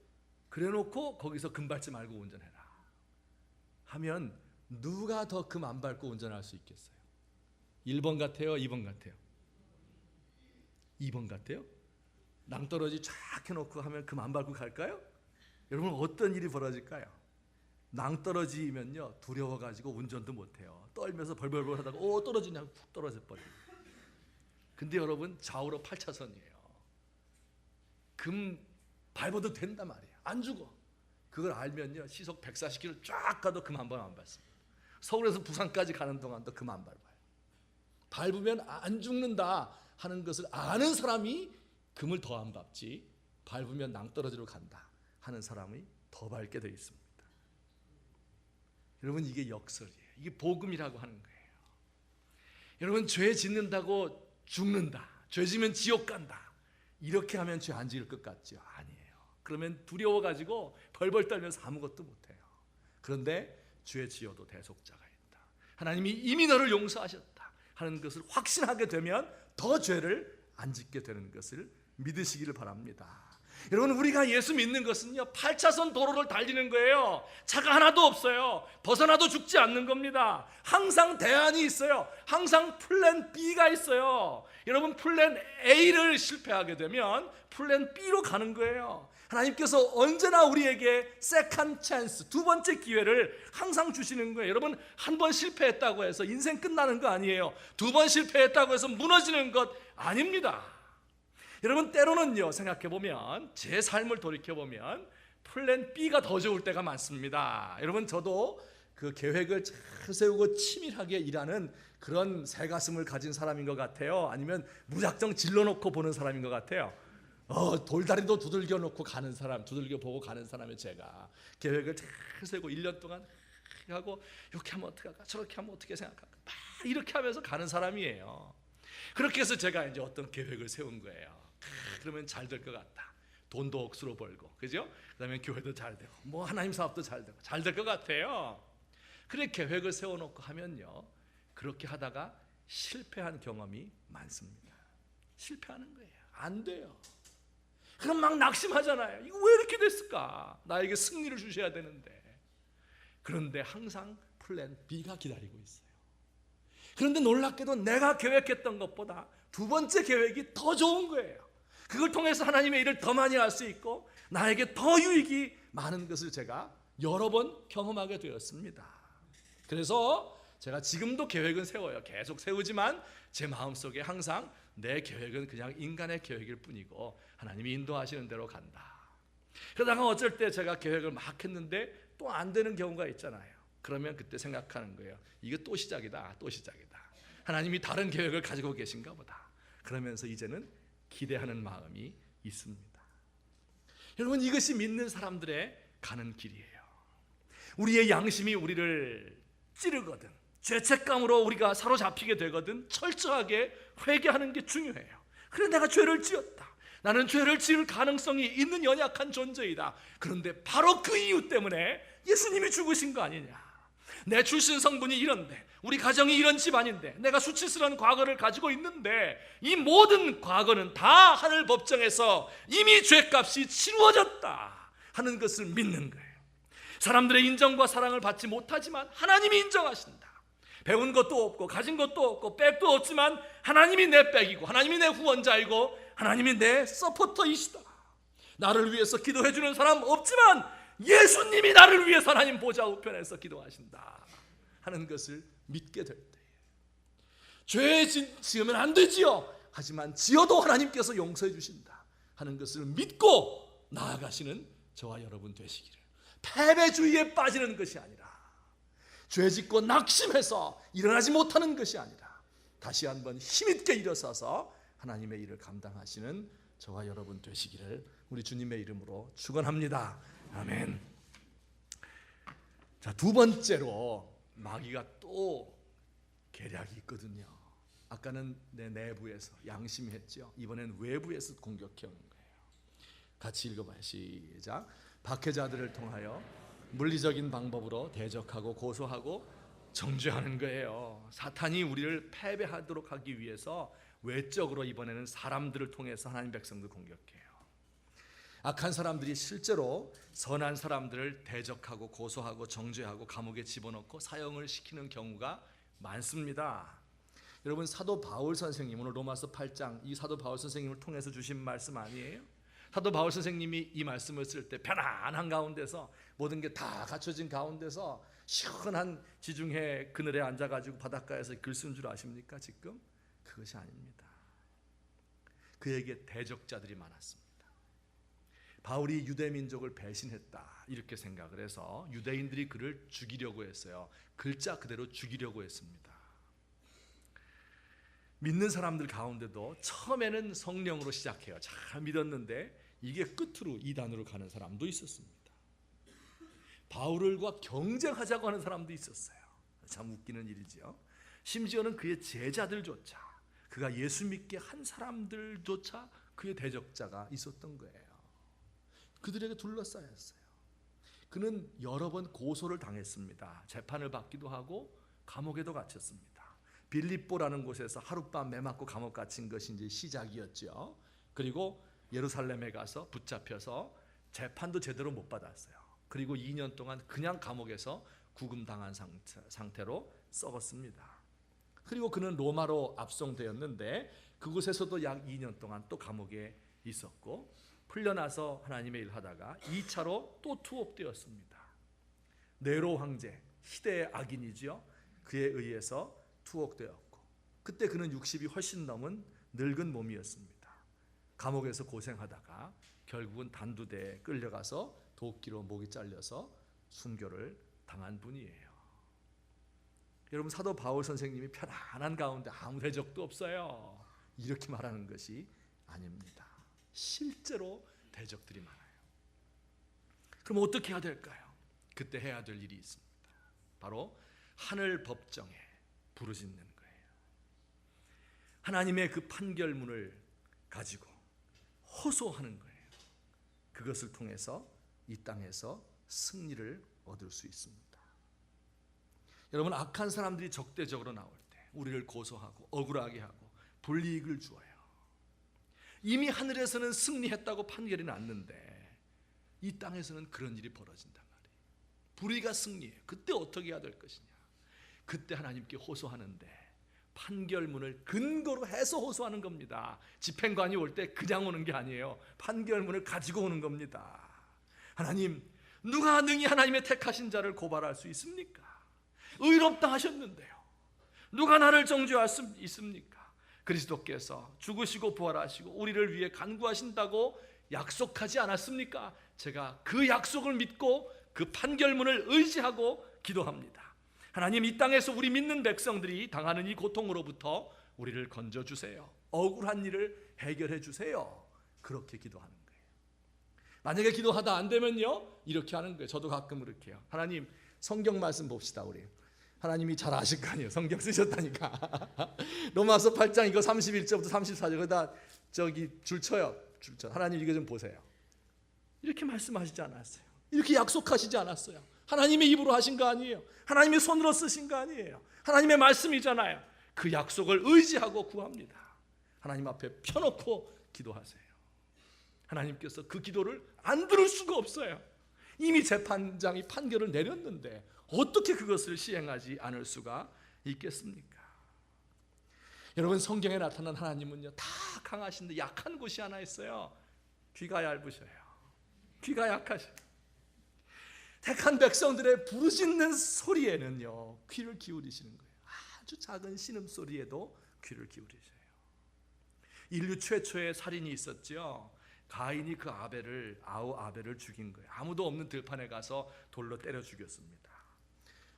그래놓고 거기서 금 밟지 말고 운전해라 하면 누가 더 금 안 밟고 운전할 수 있겠어요? 1번 같아요? 2번 같아요? 2번 같아요? 낭떠러지 쫙 해놓고 하면 금 안 밟고 갈까요? 여러분 어떤 일이 벌어질까요? 낭떠러지면요 두려워가지고 운전도 못해요. 떨면서 벌벌벌 하다가 떨어지냐 훅 떨어져 버려요. 근데 여러분 좌우로 8차선이에요. 금 밟아도 된단 말이에요. 안 죽어. 그걸 알면요 시속 140km 쫙 가도 금 한 번 안 밟습니다. 서울에서 부산까지 가는 동안도 금 안 밟아요. 밟으면 안 죽는다 하는 것을 아는 사람이 금을 더 안 밟지, 밟으면 낭떠러지로 간다 하는 사람이 더 밟게 되어 있습니다. 여러분 이게 역설이에요. 이게 복음이라고 하는 거예요. 여러분 죄 짓는다고 죽는다, 죄 지면 지옥 간다 이렇게 하면 죄 안 지을 것 같죠? 아니에요. 그러면 두려워가지고 벌벌 떨면서 아무것도 못해요. 그런데 죄 지어도 대속자가 있다, 하나님이 이미 너를 용서하셨다 하는 것을 확신하게 되면 더 죄를 안 짓게 되는 것을 믿으시기를 바랍니다. 여러분, 우리가 예수 믿는 것은요 8차선 도로를 달리는 거예요. 차가 하나도 없어요. 벗어나도 죽지 않는 겁니다. 항상 대안이 있어요. 항상 플랜 B가 있어요. 여러분, 플랜 A를 실패하게 되면 플랜 B로 가는 거예요. 하나님께서 언제나 우리에게 세컨드 찬스, 두 번째 기회를 항상 주시는 거예요. 여러분, 한 번 실패했다고 해서 인생 끝나는 거 아니에요. 두 번 실패했다고 해서 무너지는 것 아닙니다. 여러분, 때로는요, 생각해보면, 제 삶을 돌이켜보면 플랜 B가 더 좋을 때가 많습니다. 여러분, 저도 그 계획을 잘 세우고 치밀하게 일하는 그런 새가슴을 가진 사람인 것 같아요. 아니면 무작정 질러놓고 보는 사람인 것 같아요. 돌다리도 두들겨 놓고 가는 사람, 두들겨 보고 가는 사람이 제가 계획을 잘 세우고 1년 동안 하고, 이렇게 하면 어떻게 할까, 저렇게 하면 어떻게 생각할까, 막 이렇게 하면서 가는 사람이에요. 그렇게 해서 제가 이제 어떤 계획을 세운 거예요. 그러면 잘 될 것 같다. 돈도 억수로 벌고, 그죠? 그다음에 교회도 잘 되고, 뭐 하나님 사업도 잘 되고, 잘 될 것 같아요. 그래 계획을 세워놓고 하면요, 그렇게 하다가 실패한 경험이 많습니다. 실패하는 거예요. 안 돼요. 그럼 막 낙심하잖아요. 이거 왜 이렇게 됐을까? 나에게 승리를 주셔야 되는데. 그런데 항상 플랜 B가 기다리고 있어요. 그런데 놀랍게도 내가 계획했던 것보다 두 번째 계획이 더 좋은 거예요. 그걸 통해서 하나님의 일을 더 많이 할 수 있고 나에게 더 유익이 많은 것을 제가 여러 번 경험하게 되었습니다. 그래서 제가 지금도 계획은 세워요. 계속 세우지만 제 마음속에 항상 내 계획은 그냥 인간의 계획일 뿐이고 하나님이 인도하시는 대로 간다. 그러다가 어쩔 때 제가 계획을 막 했는데 또 안 되는 경우가 있잖아요. 그러면 그때 생각하는 거예요. 이게 또 시작이다. 또 시작이다. 하나님이 다른 계획을 가지고 계신가 보다. 그러면서 이제는 기대하는 마음이 있습니다. 여러분, 이것이 믿는 사람들의 가는 길이에요. 우리의 양심이 우리를 찌르거든, 죄책감으로 우리가 사로잡히게 되거든 철저하게 회개하는 게 중요해요. 그래, 내가 죄를 지었다. 나는 죄를 지을 가능성이 있는 연약한 존재이다. 그런데 바로 그 이유 때문에 예수님이 죽으신 거 아니냐. 내 출신 성분이 이런데, 우리 가정이 이런 집안인데, 내가 수치스러운 과거를 가지고 있는데, 이 모든 과거는 다 하늘 법정에서 이미 죄값이 치루어졌다 하는 것을 믿는 거예요. 사람들의 인정과 사랑을 받지 못하지만 하나님이 인정하신다. 배운 것도 없고 가진 것도 없고 백도 없지만 하나님이 내 백이고 하나님이 내 후원자이고 하나님이 내 서포터이시다. 나를 위해서 기도해 주는 사람 없지만 예수님이 나를 위해서 하나님 보좌 우편에서 기도하신다 하는 것을 믿게 될 때, 죄 지으면 안 되지요. 하지만 지어도 하나님께서 용서해 주신다 하는 것을 믿고 나아가시는 저와 여러분 되시기를. 패배주의에 빠지는 것이 아니라, 죄짓고 낙심해서 일어나지 못하는 것이 아니라 다시 한번 힘있게 일어서서 하나님의 일을 감당하시는 저와 여러분 되시기를 우리 주님의 이름으로 축원합니다. 아멘. 자, 두 번째로 마귀가 또 계략이 있거든요. 아까는 내 내부에서 양심이 했죠. 이번엔 외부에서 공격해 오는 거예요. 같이 읽어봐요. 시작. 박해자들을 통하여 물리적인 방법으로 대적하고 고소하고 정죄하는 거예요. 사탄이 우리를 패배하도록 하기 위해서 외적으로 이번에는 사람들을 통해서 하나님 백성들 공격해요. 악한 사람들이 실제로 선한 사람들을 대적하고 고소하고 정죄하고 감옥에 집어넣고 사형을 시키는 경우가 많습니다. 여러분, 사도 바울 선생님, 오늘 로마서 8장 이 사도 바울 선생님을 통해서 주신 말씀 아니에요? 사도 바울 선생님이 이 말씀을 쓸 때 편안한 가운데서, 모든 게 다 갖춰진 가운데서 시원한 지중해 그늘에 앉아가지고 바닷가에서 글 쓴 줄 아십니까? 지금 그것이 아닙니다. 그에게 대적자들이 많았습니다. 바울이 유대민족을 배신했다 이렇게 생각을 해서 유대인들이 그를 죽이려고 했어요. 글자 그대로 죽이려고 했습니다. 믿는 사람들 가운데도 처음에는 성령으로 시작해요. 잘 믿었는데 이게 끝으로 이단으로 가는 사람도 있었습니다. 바울과 경쟁하자고 하는 사람도 있었어요. 참 웃기는 일이죠. 심지어는 그의 제자들조차, 그가 예수 믿게 한 사람들조차 그의 대적자가 있었던 거예요. 그들에게 둘러싸였어요. 그는 여러 번 고소를 당했습니다. 재판을 받기도 하고 감옥에도 갇혔습니다. 빌립보라는 곳에서 하룻밤 매 맞고 감옥 갇힌 것이 이제 시작이었죠. 그리고 예루살렘에 가서 붙잡혀서 재판도 제대로 못 받았어요. 그리고 2년 동안 그냥 감옥에서 구금당한 상태로 썩었습니다. 그리고 그는 로마로 압송되었는데 그곳에서도 약 2년 동안 또 감옥에 있었고, 풀려나서 하나님의 일 하다가 2차로 또 투옥되었습니다. 네로 황제, 희대의 악인이지요. 그에 의해서 투옥되었고, 그때 그는 60이 훨씬 넘은 늙은 몸이었습니다. 감옥에서 고생하다가 결국은 단두대에 끌려가서 도끼로 목이 잘려서 순교를 당한 분이에요. 여러분, 사도 바울 선생님이 편안한 가운데 아무 대적도 없어요, 이렇게 말하는 것이 아닙니다. 실제로 대적들이 많아요. 그럼 어떻게 해야 될까요? 그때 해야 될 일이 있습니다. 바로 하늘 법정에 부르짖는 거예요. 하나님의 그 판결문을 가지고 호소하는 거예요. 그것을 통해서 이 땅에서 승리를 얻을 수 있습니다. 여러분, 악한 사람들이 적대적으로 나올 때 우리를 고소하고 억울하게 하고 불이익을 주어요. 이미 하늘에서는 승리했다고 판결이 났는데 이 땅에서는 그런 일이 벌어진단 말이에요. 불의가 승리해요. 그때 어떻게 해야 될 것이냐? 그때 하나님께 호소하는데 판결문을 근거로 해서 호소하는 겁니다. 집행관이 올 때 그냥 오는 게 아니에요. 판결문을 가지고 오는 겁니다. 하나님, 누가 능히 하나님의 택하신 자를 고발할 수 있습니까? 의롭다 하셨는데요, 누가 나를 정죄할 수 있습니까? 그리스도께서 죽으시고 부활하시고 우리를 위해 간구하신다고 약속하지 않았습니까? 제가 그 약속을 믿고 그 판결문을 의지하고 기도합니다. 하나님, 이 땅에서 우리 믿는 백성들이 당하는 이 고통으로부터 우리를 건져주세요. 억울한 일을 해결해 주세요. 그렇게 기도하는 거예요. 만약에 기도하다 안 되면요, 이렇게 하는 거예요. 저도 가끔 그렇게 해요. 하나님, 성경 말씀 봅시다. 우리 하나님이 잘 아실 거 아니에요. 성경 쓰셨다니까. 로마서 8장 이거 31절부터 34절 거기다 저기 줄 쳐요. 줄 쳐. 하나님 이거 좀 보세요. 이렇게 말씀하시지 않았어요. 이렇게 약속하시지 않았어요. 하나님의 입으로 하신 거 아니에요. 하나님의 손으로 쓰신 거 아니에요. 하나님의 말씀이잖아요. 그 약속을 의지하고 구합니다. 하나님 앞에 펴놓고 기도하세요. 하나님께서 그 기도를 안 들을 수가 없어요. 이미 재판장이 판결을 내렸는데 어떻게 그것을 시행하지 않을 수가 있겠습니까? 여러분, 성경에 나타난 하나님은요, 다 강하신데 약한 곳이 하나 있어요. 귀가 얇으셔요. 귀가 약하셔요. 택한 백성들의 부르짖는 소리에는요, 귀를 기울이시는 거예요. 아주 작은 신음소리에도 귀를 기울이셔요. 인류 최초의 살인이 있었죠. 가인이 그 아벨을 죽인 거예요. 아무도 없는 들판에 가서 돌로 때려 죽였습니다.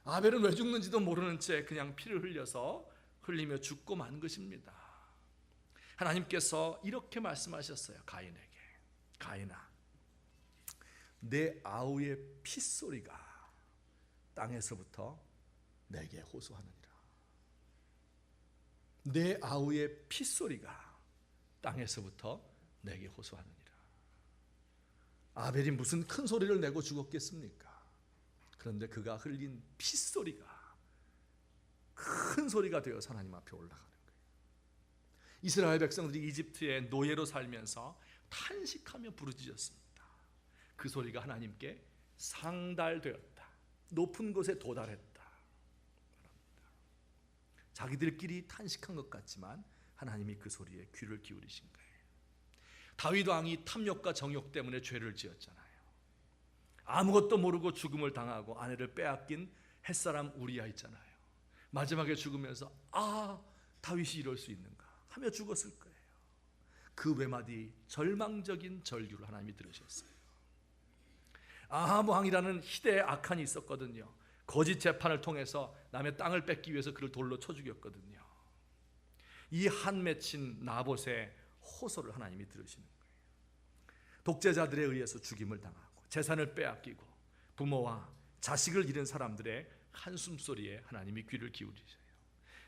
아벨은 왜 죽는지도 모르는 채 그냥 피를 흘리며 죽고 만 것입니다. 하나님께서 이렇게 말씀하셨어요. 가인에게, 가인아, 내 아우의 핏소리가 땅에서부터 내게 호소하느니라. 내 아우의 핏소리가 땅에서부터 내게 호소하느니라. 아벨이 무슨 큰 소리를 내고 죽었겠습니까? 그런데 그가 흘린 핏소리가 큰 소리가 되어서 하나님 앞에 올라가는 거예요. 이스라엘 백성들이 이집트의 노예로 살면서 탄식하며 부르짖었습니다. 그 소리가 하나님께 상달되었다. 높은 곳에 도달했다. 자기들끼리 탄식한 것 같지만 하나님이 그 소리에 귀를 기울이신 거예요. 다윗 왕이 탐욕과 정욕 때문에 죄를 지었잖아요. 아무것도 모르고 죽음을 당하고 아내를 빼앗긴 햇사람 우리야 있잖아요. 마지막에 죽으면서 다윗이 이럴 수 있는가 하며 죽었을 거예요. 그 외마디 절망적인 절규를 하나님이 들으셨어요. 아합 왕이라는 희대의 악한이 있었거든요. 거짓 재판을 통해서 남의 땅을 뺏기 위해서 그를 돌로 쳐 죽였거든요. 이 한 맺힌 나봇의 호소를 하나님이 들으시는 거예요. 독재자들에 의해서 죽임을 당하고 재산을 빼앗기고 부모와 자식을 잃은 사람들의 한숨소리에 하나님이 귀를 기울이셔요.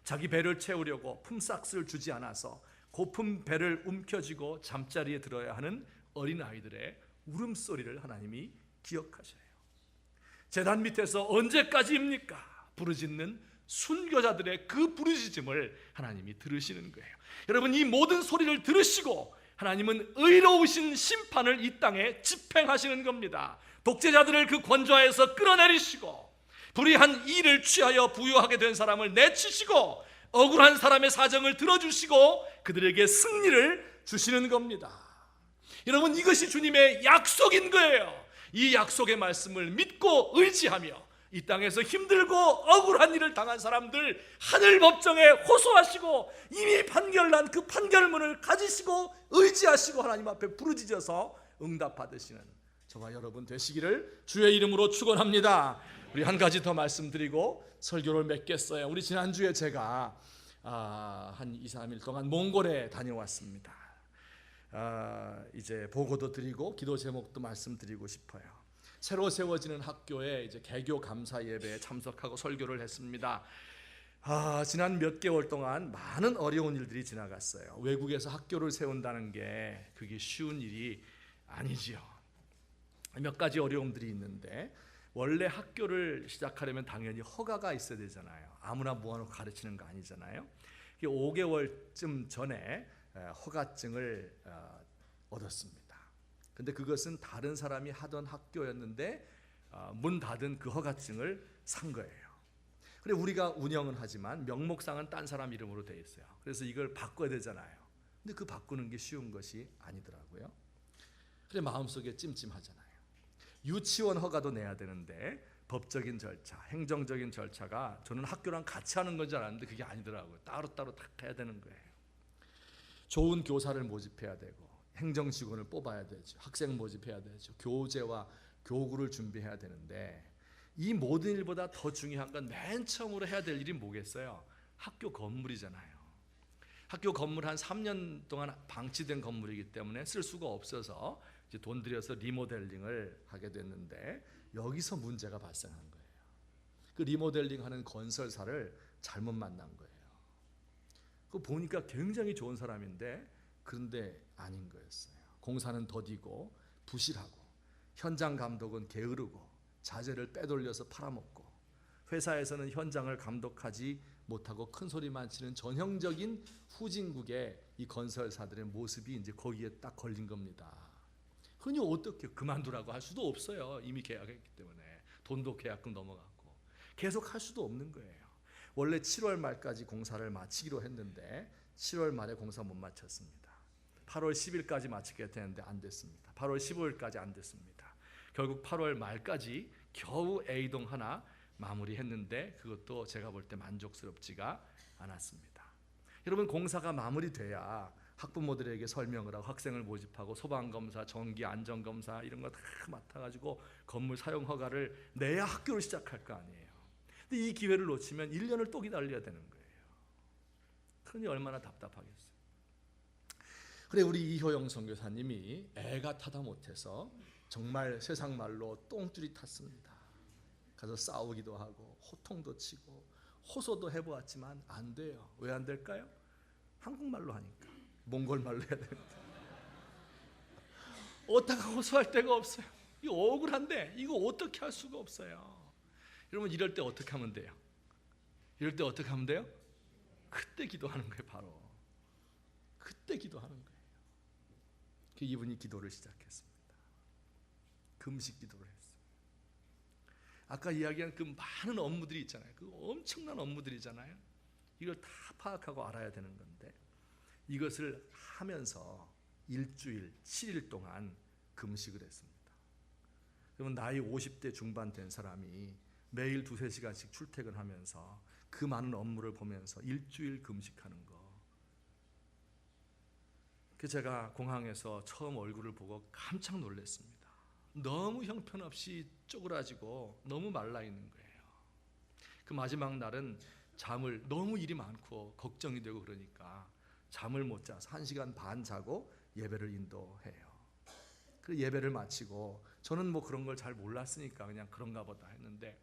자기 배를 채우려고 품삯을 주지 않아서 고픈 배를 움켜쥐고 잠자리에 들어야 하는 어린아이들의 울음소리를 하나님이 기억하셔요. 제단 밑에서 언제까지입니까? 부르짖는 순교자들의 그 부르짖음을 하나님이 들으시는 거예요. 여러분, 이 모든 소리를 들으시고 하나님은 의로우신 심판을 이 땅에 집행하시는 겁니다. 독재자들을 그 권좌에서 끌어내리시고 불의한 일을 취하여 부유하게 된 사람을 내치시고 억울한 사람의 사정을 들어주시고 그들에게 승리를 주시는 겁니다. 여러분, 이것이 주님의 약속인 거예요. 이 약속의 말씀을 믿고 의지하며 이 땅에서 힘들고 억울한 일을 당한 사람들 하늘 법정에 호소하시고 이미 판결난 그 판결문을 가지시고 의지하시고 하나님 앞에 부르짖어서 응답 받으시는 저와 여러분 되시기를 주의 이름으로 축원합니다. 우리 한 가지 더 말씀드리고 설교를 맺겠어요. 우리 지난주에 제가 한 2, 3일 동안 몽골에 다녀왔습니다. 이제 보고도 드리고 기도 제목도 말씀드리고 싶어요. 새로 세워지는 학교에 이제 개교 감사 예배에 참석하고 설교를 했습니다. 지난 몇 개월 동안 많은 어려운 일들이 지나갔어요. 외국에서 학교를 세운다는 게 그게 쉬운 일이 아니지요. 몇 가지 어려움들이 있는데 원래 학교를 시작하려면 당연히 허가가 있어야 되잖아요. 아무나 뭐하는 가르치는 거 아니잖아요. 5개월쯤 전에 허가증을 얻었습니다. 근데 그것은 다른 사람이 하던 학교였는데 문 닫은 그 허가증을 산 거예요. 그래 우리가 운영은 하지만 명목상은 딴 사람 이름으로 돼 있어요. 그래서 이걸 바꿔야 되잖아요. 근데 그 바꾸는 게 쉬운 것이 아니더라고요. 그래 마음속에 찜찜하잖아요. 유치원 허가도 내야 되는데 법적인 절차, 행정적인 절차가 저는 학교랑 같이 하는 건 줄 알았는데 그게 아니더라고요. 따로따로 다 해야 되는 거예요. 좋은 교사를 모집해야 되고 행정직원을 뽑아야 되죠. 학생 모집해야 되죠. 교재와 교구를 준비해야 되는데 이 모든 일보다 더 중요한 건 맨 처음으로 해야 될 일이 뭐겠어요? 학교 건물이잖아요. 학교 건물 한 3년 동안 방치된 건물이기 때문에 쓸 수가 없어서 이제 돈 들여서 리모델링을 하게 됐는데 여기서 문제가 발생한 거예요. 그 리모델링하는 건설사를 잘못 만난 거예요. 그 보니까 굉장히 좋은 사람인데 그런데 아닌 거였어요. 공사는 더디고 부실하고 현장 감독은 게으르고 자재를 빼돌려서 팔아먹고 회사에서는 현장을 감독하지 못하고 큰 소리만 치는 전형적인 후진국의 이 건설사들의 모습이 이제 거기에 딱 걸린 겁니다. 흔히 어떻게 그만두라고 할 수도 없어요. 이미 계약했기 때문에 돈도 계약금 넘어갔고 계속 할 수도 없는 거예요. 원래 7월 말까지 공사를 마치기로 했는데 7월 말에 공사 못 마쳤습니다. 8월 10일까지 마치게 되는데 안 됐습니다. 8월 15일까지 안 됐습니다. 결국 8월 말까지 겨우 A동 하나 마무리했는데 그것도 제가 볼 때 만족스럽지가 않았습니다. 여러분 공사가 마무리돼야 학부모들에게 설명을 하고 학생을 모집하고 소방검사, 전기 안전검사 이런 거 다 맡아가지고 건물 사용 허가를 내야 학교를 시작할 거 아니에요. 근데 이 기회를 놓치면 1년을 또 기다려야 되는 거예요. 그러니 얼마나 답답하겠어요. 그래 우리 이효영 선교사님이 애가 타다 못해서 정말 세상 말로 똥줄이 탔습니다. 가서 싸우기도 하고 호통도 치고 호소도 해보았지만 안 돼요. 왜 안 될까요? 한국말로 하니까. 몽골말로 해야 되는데 어디다가 호소할 데가 없어요. 이거 억울한데 이거 어떻게 할 수가 없어요. 여러분 이럴 때 어떻게 하면 돼요? 이럴 때 어떻게 하면 돼요? 그때 기도하는 거예요. 바로 그때 기도하는 거예요. 그 이분이 기도를 시작했습니다. 금식 기도를 했어요. 아까 이야기한 그 많은 업무들이 있잖아요. 그 엄청난 업무들이잖아요. 이걸 다 파악하고 알아야 되는 건데 이것을 하면서 일주일 7일 동안 금식을 했습니다. 그러면 나이 50대 중반 된 사람이 매일 2-3시간씩 출퇴근하면서 그 많은 업무를 보면서 일주일 금식하는 거. 제가 공항에서 처음 얼굴을 보고 깜짝 놀랐습니다. 너무 형편없이 쪼그라지고 너무 말라 있는 거예요. 그 마지막 날은 잠을 너무 일이 많고 걱정이 되고 그러니까 잠을 못 자서 1시간 반 자고 예배를 인도해요. 그 예배를 마치고 저는 뭐 그런 걸 잘 몰랐으니까 그냥 그런가 보다 했는데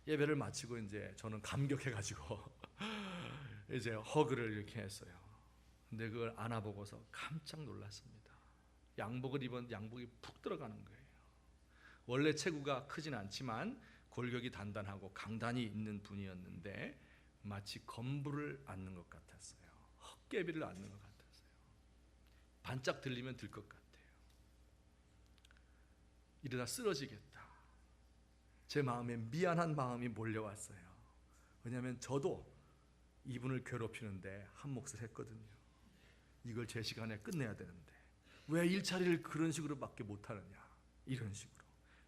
예배를 마치고 이제 저는 감격해가지고 이제 허그를 이렇게 했어요. 근데 그걸 안아보고서 깜짝 놀랐습니다. 양복을 입은 양복이 푹 들어가는 거예요. 원래 체구가 크진 않지만 골격이 단단하고 강단이 있는 분이었는데 마치 건부를 안는 것 같았어요. 헛개비를 안는 것 같았어요. 반짝 들리면 들 것 같아요. 이러다 쓰러지겠다. 제 마음에 미안한 마음이 몰려왔어요. 왜냐하면 저도 이분을 괴롭히는데 한 몫을 했거든요. 이걸 제 시간에 끝내야 되는데 왜 일처리를 그런 식으로 밖에 못하느냐. 이런 식으로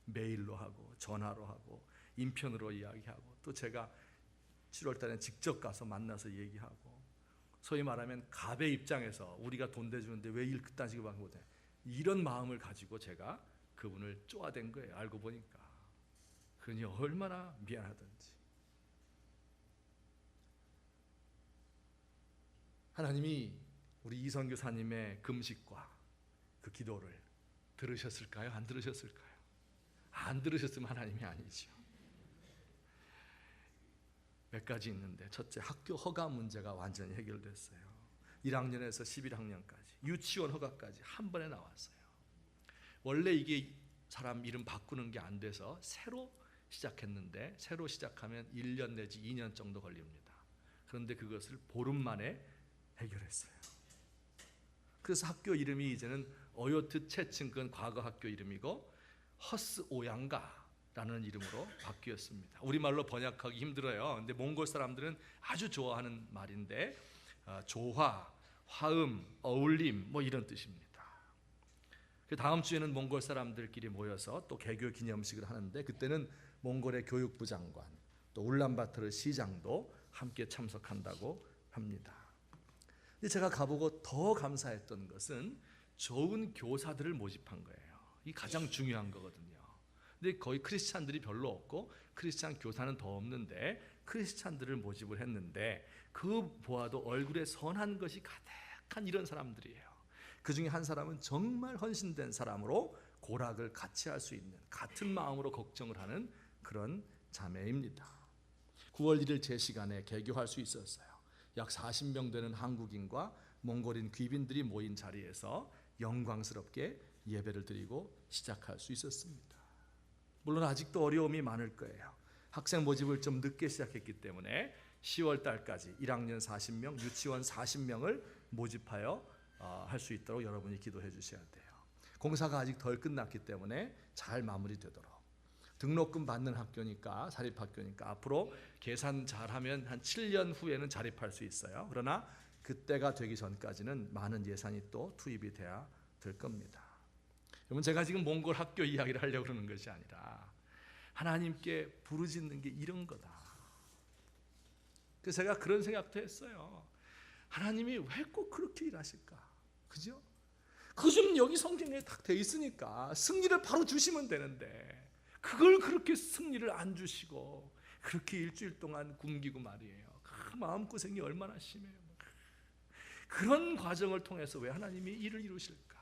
메일로 하고 전화로 하고 인편으로 이야기하고 또 제가 7월 달에 직접 가서 만나서 얘기하고, 소위 말하면 갑의 입장에서 우리가 돈 대주는데 왜 일 그딴 식으로 밖에 못해, 이런 마음을 가지고 제가 그분을 쪼아댄 거예요. 알고 보니까 그러니 얼마나 미안하던지. 하나님이 우리 이선 교사님의 금식과 그 기도를 들으셨을까요? 안 들으셨을까요? 안 들으셨으면 하나님이 아니죠. 몇 가지 있는데, 첫째, 학교 허가 문제가 완전히 해결됐어요. 1학년에서 11학년까지 유치원 허가까지 한 번에 나왔어요. 원래 이게 사람 이름 바꾸는 게 안 돼서 새로 시작했는데, 새로 시작하면 1년 내지 2년 정도 걸립니다. 그런데 그것을 보름 만에 해결했어요. 그래서 학교 이름이 이제는 어요트 채칭, 그건 과거 학교 이름이고 허스 오양가라는 이름으로 바뀌었습니다. 우리말로 번역하기 힘들어요. 근데 몽골 사람들은 아주 좋아하는 말인데 조화, 화음, 어울림 뭐 이런 뜻입니다. 그 다음 주에는 몽골 사람들끼리 모여서 또 개교 기념식을 하는데, 그때는 몽골의 교육부 장관 또 울란바토르 시장도 함께 참석한다고 합니다. 근데 제가 가보고 더 감사했던 것은 좋은 교사들을 모집한 거예요. 이게 가장 중요한 거거든요. 근데 거의 크리스찬들이 별로 없고 크리스찬 교사는 더 없는데 크리스찬들을 모집을 했는데, 그 보아도 얼굴에 선한 것이 가득한 이런 사람들이에요. 그 중에 한 사람은 정말 헌신된 사람으로 고락을 같이 할 수 있는, 같은 마음으로 걱정을 하는 그런 자매입니다. 9월 1일 제 시간에 개교할 수 있었어요. 약 40명 되는 한국인과 몽골인 귀빈들이 모인 자리에서 영광스럽게 예배를 드리고 시작할 수 있었습니다. 물론 아직도 어려움이 많을 거예요. 학생 모집을 좀 늦게 시작했기 때문에 10월 달까지 1학년 40명, 유치원 40명을 모집하여 할 수 있도록 여러분이 기도해 주셔야 돼요. 공사가 아직 덜 끝났기 때문에 잘 마무리되도록. 등록금 받는 학교니까, 사립학교니까 앞으로 계산 잘하면 한 7년 후에는 자립할 수 있어요. 그러나 그때가 되기 전까지는 많은 예산이 또 투입이 돼야 될 겁니다. 여러분, 제가 지금 몽골 학교 이야기를 하려고 그러는 것이 아니라 하나님께 부르짖는 게 이런 거다. 그래서 제가 그런 생각도 했어요. 하나님이 왜 꼭 그렇게 일하실까? 그죠? 그좀 여기 성경에 딱 돼 있으니까 승리를 바로 주시면 되는데, 그걸 그렇게 승리를 안 주시고 그렇게 일주일 동안 굶기고 말이에요. 그 마음고생이 얼마나 심해요. 그런 과정을 통해서 왜 하나님이 일을 이루실까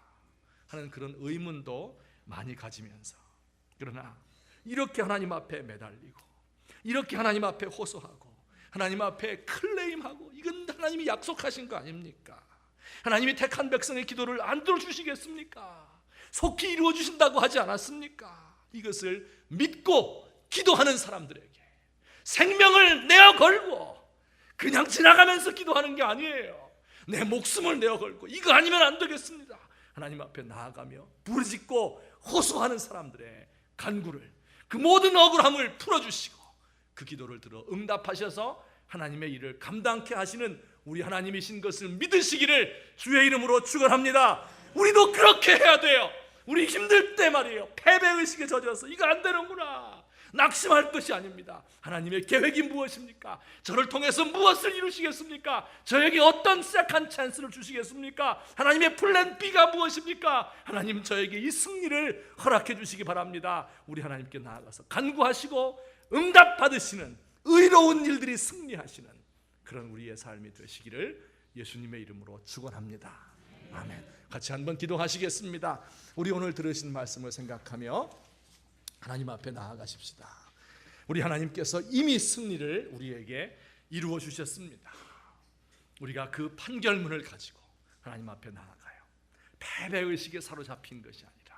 하는 그런 의문도 많이 가지면서, 그러나 이렇게 하나님 앞에 매달리고 이렇게 하나님 앞에 호소하고 하나님 앞에 클레임하고, 이건 하나님이 약속하신 거 아닙니까? 하나님이 택한 백성의 기도를 안 들어주시겠습니까? 속히 이루어 주신다고 하지 않았습니까? 이것을 믿고 기도하는 사람들에게 생명을 내어 걸고 그냥 지나가면서 기도하는 게 아니에요. 내 목숨을 내어 걸고 이거 아니면 안 되겠습니다. 하나님 앞에 나아가며 부르짖고 호소하는 사람들의 간구를, 그 모든 억울함을 풀어주시고 그 기도를 들어 응답하셔서 하나님의 일을 감당케 하시는 우리 하나님이신 것을 믿으시기를 주의 이름으로 축원합니다. 우리도 그렇게 해야 돼요. 우리 힘들 때 말이에요, 패배의식에 젖어서 이거 안 되는구나 낙심할 것이 아닙니다. 하나님의 계획이 무엇입니까? 저를 통해서 무엇을 이루시겠습니까? 저에게 어떤 세컨 찬스를 주시겠습니까? 하나님의 플랜 B가 무엇입니까? 하나님, 저에게 이 승리를 허락해 주시기 바랍니다. 우리 하나님께 나아가서 간구하시고 응답 받으시는 의로운 일들이 승리하시는 그런 우리의 삶이 되시기를 예수님의 이름으로 축원합니다. 아멘. 같이 한번 기도하시겠습니다. 우리 오늘 들으신 말씀을 생각하며 하나님 앞에 나아가십시다. 우리 하나님께서 이미 승리를 우리에게 이루어 주셨습니다. 우리가 그 판결문을 가지고 하나님 앞에 나아가요. 패배의식에 사로잡힌 것이 아니라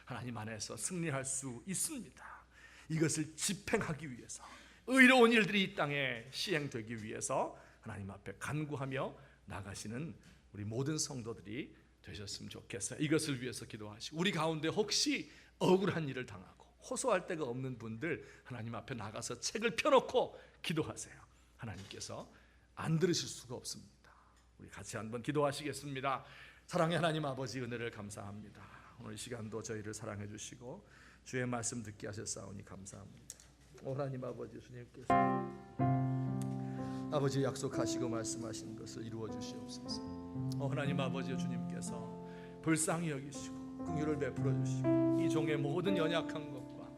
하나님 안에서 승리할 수 있습니다. 이것을 집행하기 위해서, 의로운 일들이 이 땅에 시행되기 위해서 하나님 앞에 간구하며 나가시는 우리 모든 성도들이 되셨으면 좋겠어요. 이것을 위해서 기도하시고, 우리 가운데 혹시 억울한 일을 당하고 호소할 데가 없는 분들 하나님 앞에 나가서 책을 펴놓고 기도하세요. 하나님께서 안 들으실 수가 없습니다. 우리 같이 한번 기도하시겠습니다. 사랑의 하나님 아버지, 은혜를 감사합니다. 오늘 이 시간도 저희를 사랑해 주시고 주의 말씀 듣게 하셨사오니 감사합니다. 하나님 아버지, 주님께서 아버지 약속하시고 말씀하신 것을 이루어 주시옵소서. 하나님 아버지, 주님께서 불쌍히 여기시고 긍휼을 베풀어 주시고 이 종의 모든 연약한 것과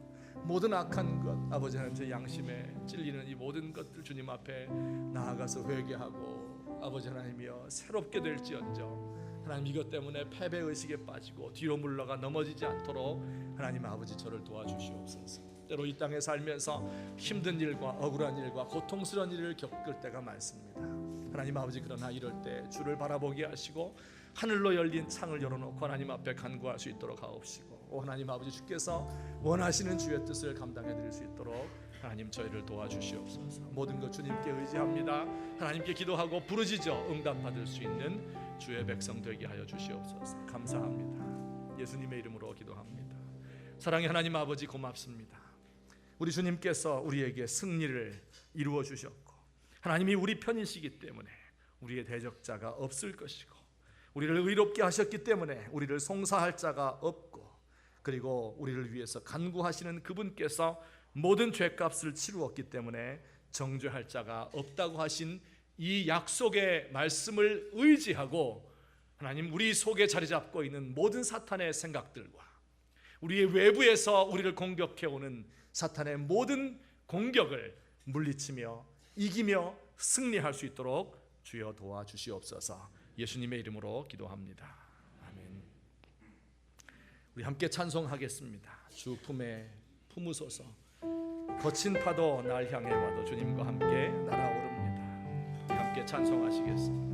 모든 악한 것, 아버지 하나님, 제 양심에 찔리는 이 모든 것들 주님 앞에 나아가서 회개하고 아버지 하나님이여 새롭게 될지언정 하나님, 이것 때문에 패배의식에 빠지고 뒤로 물러가 넘어지지 않도록 하나님 아버지 저를 도와주시옵소서. 때로 이 땅에 살면서 힘든 일과 억울한 일과 고통스러운 일을 겪을 때가 많습니다. 하나님 아버지, 그러나 이럴 때 주를 바라보게 하시고 하늘로 열린 창을 열어놓고 하나님 앞에 간구할 수 있도록 하옵시고, 하나님 아버지, 주께서 원하시는 주의 뜻을 감당해 드릴 수 있도록 하나님 저희를 도와주시옵소서. 모든 것 주님께 의지합니다. 하나님께 기도하고 부르짖어 응답받을 수 있는 주의 백성 되게 하여 주시옵소서. 감사합니다. 예수님의 이름으로 기도합니다. 사랑의 하나님 아버지, 고맙습니다. 우리 주님께서 우리에게 승리를 이루어 주셨고 하나님이 우리 편이시기 때문에 우리의 대적자가 없을 것이고, 우리를 의롭게 하셨기 때문에 우리를 송사할 자가 없고, 그리고 우리를 위해서 간구하시는 그분께서 모든 죄값을 치루었기 때문에 정죄할 자가 없다고 하신 이 약속의 말씀을 의지하고 하나님, 우리 속에 자리 잡고 있는 모든 사탄의 생각들과 우리의 외부에서 우리를 공격해오는 사탄의 모든 공격을 물리치며 이기며 승리할 수 있도록 주여 도와주시옵소서. 예수님의 이름으로 기도합니다. 아멘. 우리 함께 찬송하겠습니다. 주 품에 품으소서. 거친 파도 날 향해 와도 주님과 함께 날아오릅니다. 우리 함께 찬송하시겠습니다.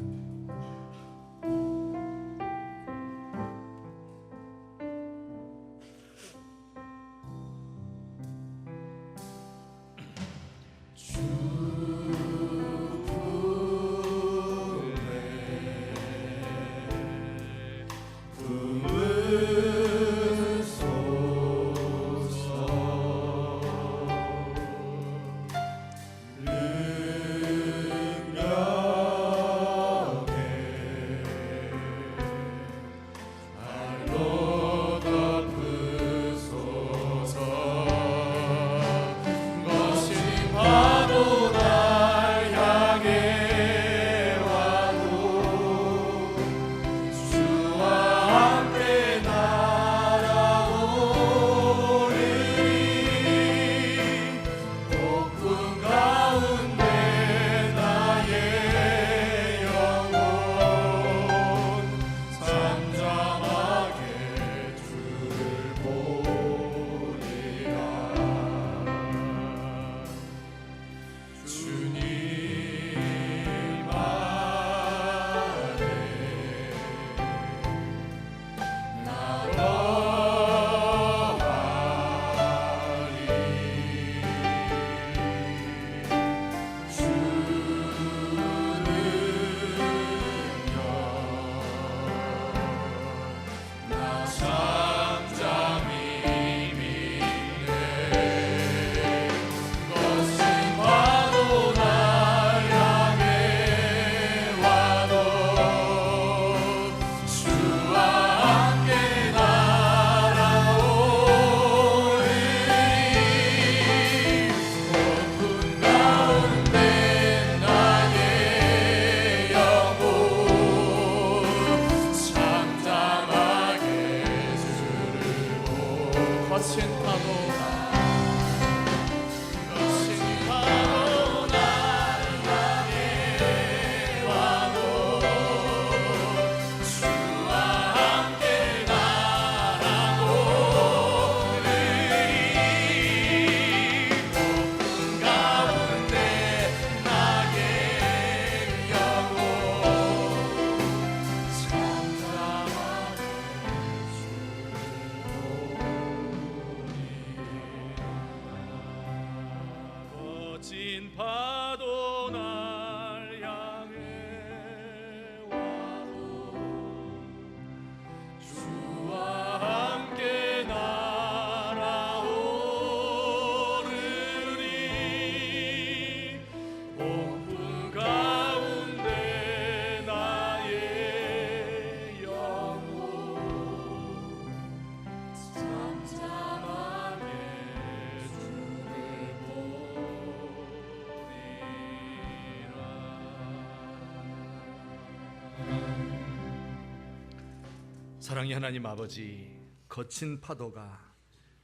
사랑의 하나님 아버지, 거친 파도가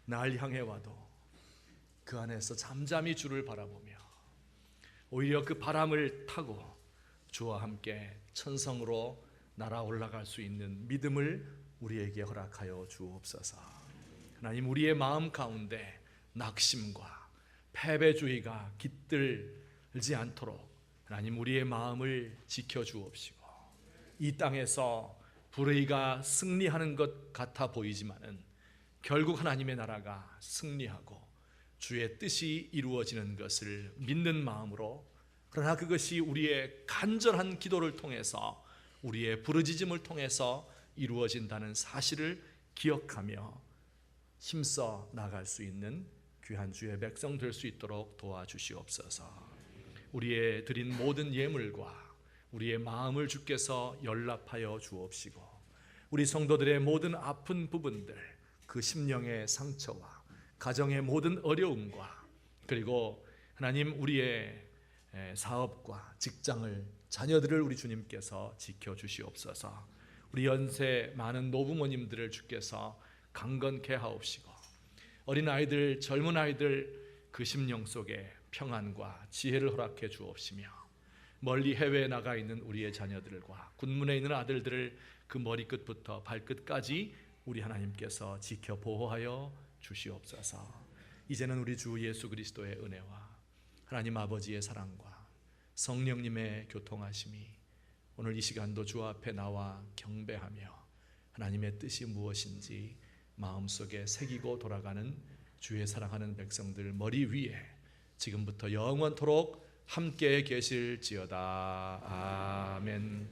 날 향해 와도 그 안에서 잠잠히 주를 바라보며 오히려 그 바람을 타고 주와 함께 천성으로 날아 올라갈 수 있는 믿음을 우리에게 허락하여 주옵소서. 하나님, 우리의 마음 가운데 낙심과 패배주의가 깃들지 않도록 하나님 우리의 마음을 지켜주옵시고, 이 땅에서 불의가 승리하는 것 같아 보이지만은 결국 하나님의 나라가 승리하고 주의 뜻이 이루어지는 것을 믿는 마음으로, 그러나 그것이 우리의 간절한 기도를 통해서, 우리의 부르짖음을 통해서 이루어진다는 사실을 기억하며 힘써 나갈 수 있는 귀한 주의 백성 될 수 있도록 도와주시옵소서. 우리의 드린 모든 예물과 우리의 마음을 주께서 연락하여 주옵시고, 우리 성도들의 모든 아픈 부분들, 그 심령의 상처와 가정의 모든 어려움과, 그리고 하나님 우리의 사업과 직장을, 자녀들을 우리 주님께서 지켜주시옵소서. 우리 연세 많은 노부모님들을 주께서 강건케 하옵시고, 어린아이들, 젊은 아이들 그 심령 속에 평안과 지혜를 허락해 주옵시며, 멀리 해외에 나가 있는 우리의 자녀들과 군문에 있는 아들들을 그 머리끝부터 발끝까지 우리 하나님께서 지켜 보호하여 주시옵소서. 이제는 우리 주 예수 그리스도의 은혜와 하나님 아버지의 사랑과 성령님의 교통하심이 오늘 이 시간도 주 앞에 나와 경배하며 하나님의 뜻이 무엇인지 마음속에 새기고 돌아가는 주의 사랑하는 백성들 머리 위에 지금부터 영원토록 함께 계실지어다. 아멘.